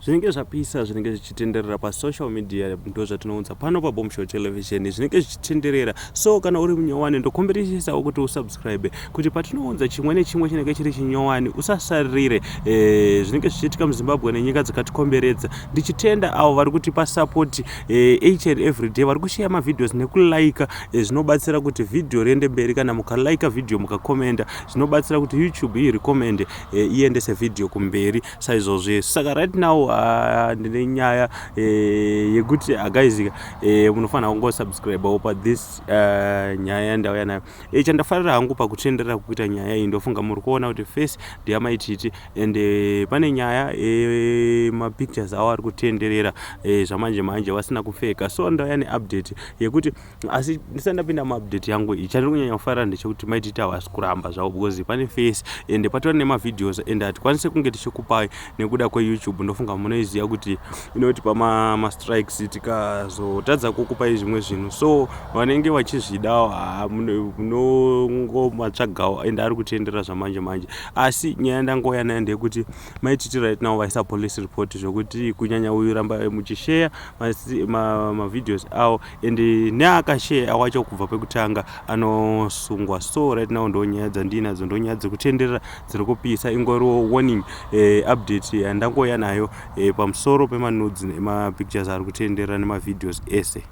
zvinenge zvapisa zvinenge zvichitenderera pasocial media ndo zvatinounza pano paBombshell Television zvinenge zvichitenderera. So kana uri munyowani ndokomberechisawo kuti usubscribe kuti patinounza chimwe nechimwe chinenge chiri chinyowani usasarire zvinenge zvichiitika muZimbabwe nenyika dzakatikomberedza. Ndichitenda avo vari kutipa support each and every day, vari kushare mavideos nekulike, zvinobatsira kuti video riende mberi. Kana mukalike video mukakomenda zvinobatsira kuti YouTube irecommend iendese video kumberi saizvozvo. Saka right now ndine nyaya yekuti guys munofanira kungosubscribe pa this nyaya yandauya nayo. Chandafarira hangu pakutenderera kuita nyaya iyi ndofunga muri kuona kuti face ndeyamaititi ende pane nyaya mapictures awo ari kutenderera zvamanje manje vasina kupfeka. So ndauya neupdate yekuti asi ndisandapinda muupdate yangu iyi chandiri kunyanya kufarira ndechekuti maititi havasi kuramba zvavo because pane face ende patori nemavideos ende hatikwanisi kunge tichikupai nekuda kweYouTube. Ndofunga munoiziva kuti inoti pamastrikes tikazotadza kukupai zvimwe zvinhu, so vanenge vachizvidawo munongomatsvagawo ende ari kutenderera zvamanje manje. Asi nyaya yandangoya nayo ndeyekuti maititi right now vaisa police report zvokuti kunyanya uyu ramba muchishare mavideos awo ende neakashare wacho kubva pekutanga anosungwa. So right now ndo nyaya dzandinadzo, ndo nyaya dzekutenderera dziri kupisa. Ingoriwo warning update yandangoya nayo pamusoro pemanudes nemapictures ari kutenderera nemavideos ese.